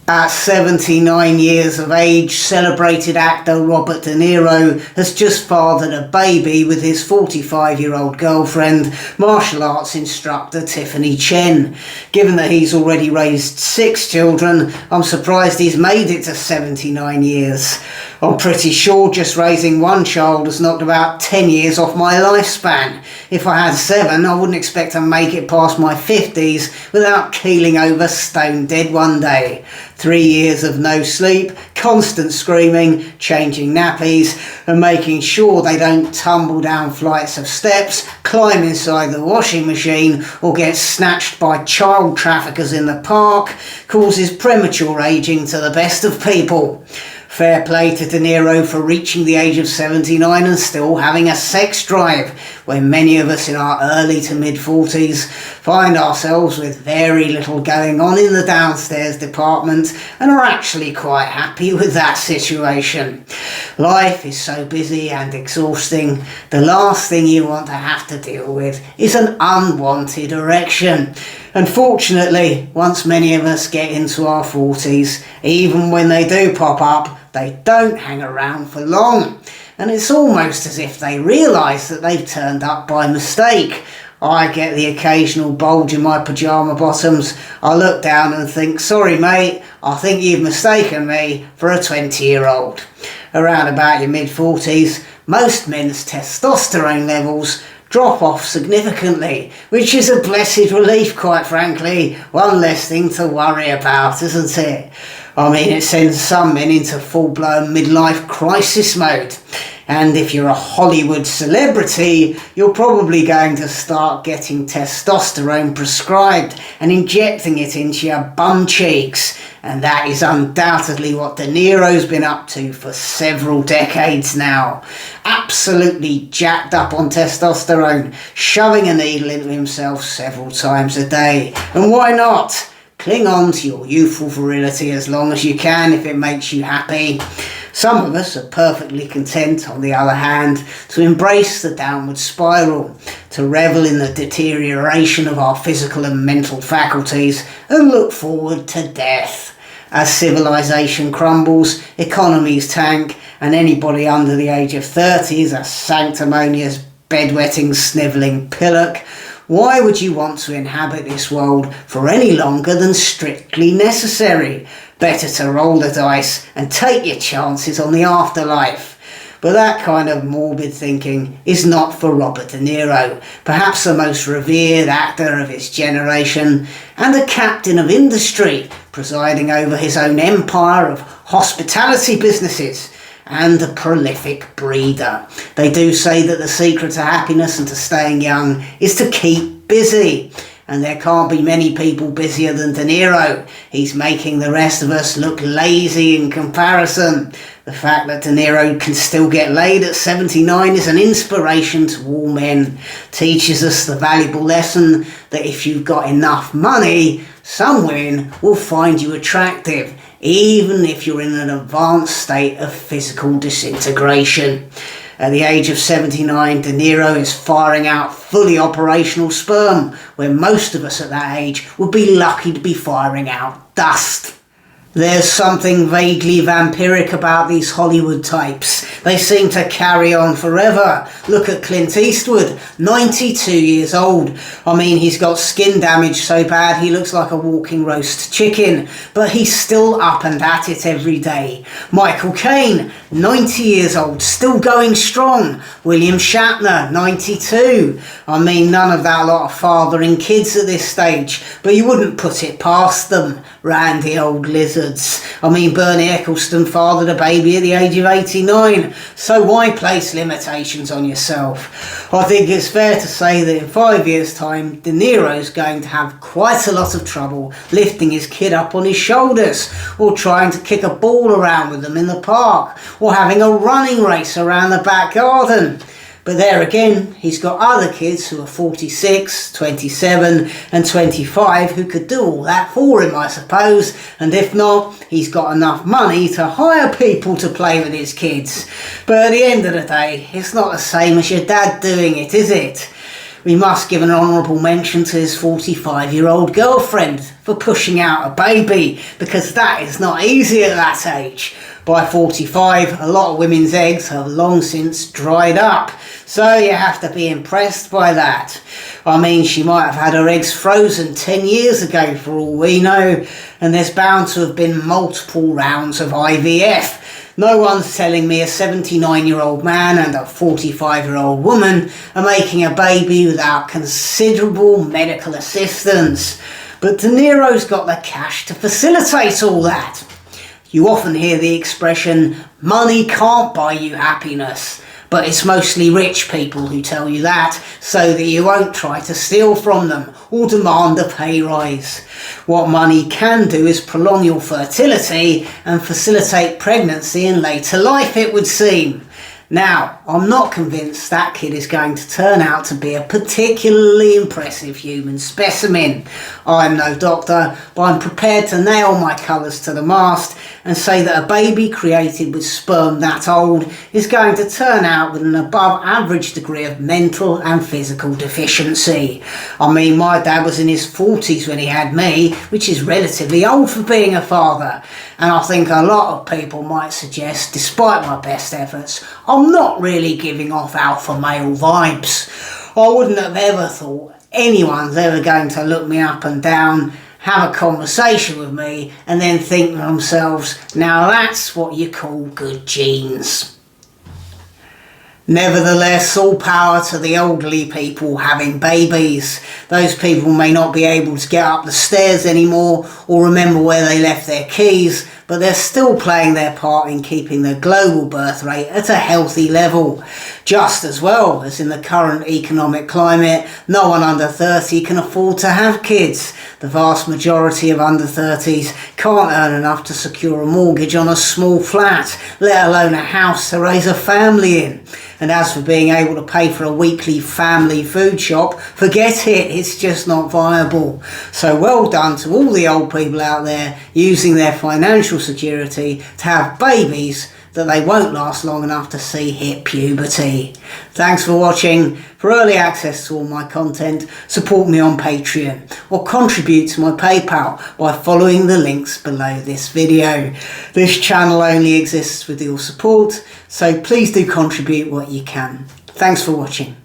At 79 years of age, celebrated actor Robert De Niro has just fathered a baby with his 45-year-old girlfriend, martial arts instructor Tiffany Chen. Given that he's already raised 6 children, I'm surprised he's made it to 79 years. I'm pretty sure just raising one child has knocked about 10 years off my lifespan. If I had 7, I wouldn't expect to make it past my 50s without keeling over stone dead one day. 3 years of no sleep, constant screaming, changing nappies, and making sure they don't tumble down flights of steps, climb inside the washing machine, or get snatched by child traffickers in the park causes premature aging to the best of people. Fair play to De Niro for reaching the age of 79 and still having a sex drive, when many of us in our early to mid-40s find ourselves with very little going on in the downstairs department and are actually quite happy with that situation. Life is so busy and exhausting, the last thing you want to have to deal with is an unwanted erection. Unfortunately, once many of us get into our 40s, even when they do pop up, they don't hang around for long, and it's almost as if they realise that they've turned up by mistake. I get the occasional bulge in my pyjama bottoms. I look down and think, sorry mate, I think you've mistaken me for a 20-year-old. Around about your mid-40s, most men's testosterone levels drop off significantly, which is a blessed relief, quite frankly. One less thing to worry about, isn't it? I mean, it sends some men into full-blown midlife crisis mode. And if you're a Hollywood celebrity, you're probably going to start getting testosterone prescribed and injecting it into your bum cheeks. And that is undoubtedly what De Niro's been up to for several decades now. Absolutely jacked up on testosterone, shoving a needle into himself several times a day. And why not? Cling on to your youthful virility as long as you can if it makes you happy. Some of us are perfectly content, on the other hand, to embrace the downward spiral, to revel in the deterioration of our physical and mental faculties, and look forward to death. As civilization crumbles, economies tank, and anybody under the age of 30 is a sanctimonious, bedwetting, snivelling pillock. Why would you want to inhabit this world for any longer than strictly necessary? Better to roll the dice and take your chances on the afterlife. But that kind of morbid thinking is not for Robert De Niro, perhaps the most revered actor of his generation and a captain of industry, presiding over his own empire of hospitality businesses, and a prolific breeder. They do say that the secret to happiness and to staying young is to keep busy. And there can't be many people busier than De Niro. He's making the rest of us look lazy in comparison. The fact that De Niro can still get laid at 79 is an inspiration to all men. Teaches us the valuable lesson that if you've got enough money, some women will find you attractive, even if you're in an advanced state of physical disintegration. At the age of 79, De Niro is firing out fully operational sperm, where most of us at that age would be lucky to be firing out dust. There's something vaguely vampiric about these Hollywood types. They seem to carry on forever. Look at Clint Eastwood, 92 years old. I mean, he's got skin damage so bad he looks like a walking roast chicken, but he's still up and at it every day. Michael Caine, 90 years old, still going strong. William Shatner, 92. I mean, none of that lot are fathering kids at this stage, but you wouldn't put it past them. Randy old lizards. I mean, Bernie Eccleston fathered a baby at the age of 89, so why place limitations on yourself? I think it's fair to say that in 5 years' time, De Niro's going to have quite a lot of trouble lifting his kid up on his shoulders, or trying to kick a ball around with them in the park, or having a running race around the back garden. But there again, he's got other kids who are 46, 27 and 25 who could do all that for him, I suppose. And if not, he's got enough money to hire people to play with his kids. But at the end of the day, it's not the same as your dad doing it, is it? We must give an honourable mention to his 45-year-old girlfriend for pushing out a baby, because that is not easy at that age. By 45, a lot of women's eggs have long since dried up, so you have to be impressed by that. I mean, she might have had her eggs frozen 10 years ago for all we know, and there's bound to have been multiple rounds of IVF. No one's telling me a 79-year-old man and a 45-year-old woman are making a baby without considerable medical assistance. But De Niro's got the cash to facilitate all that. You often hear the expression, money can't buy you happiness, but it's mostly rich people who tell you that, so that you won't try to steal from them or demand a pay rise. What money can do is prolong your fertility and facilitate pregnancy in later life, it would seem. Now, I'm not convinced that kid is going to turn out to be a particularly impressive human specimen. I'm no doctor, but I'm prepared to nail my colours to the mast and say that a baby created with sperm that old is going to turn out with an above average degree of mental and physical deficiency. I mean, my dad was in his 40s when he had me, which is relatively old for being a father. And I think a lot of people might suggest, despite my best efforts, I'm not really giving off alpha male vibes. I wouldn't have ever thought anyone's ever going to look me up and down, have a conversation with me, and then think to themselves, now that's what you call good genes. Nevertheless, all power to the elderly people having babies. Those people may not be able to get up the stairs anymore or remember where they left their keys, but they're still playing their part in keeping the global birth rate at a healthy level. Just as well as in the current economic climate, no one under 30 can afford to have kids. The vast majority of under 30s can't earn enough to secure a mortgage on a small flat, let alone a house to raise a family in. And as for being able to pay for a weekly family food shop, forget it, it's just not viable. So well done to all the old people out there using their financial security to have babies that they won't last long enough to see hit puberty. Thanks for watching. For early access to all my content, support me on Patreon or contribute to my PayPal by following the links below this video. This channel only exists with your support, so please do contribute what you can. Thanks for watching.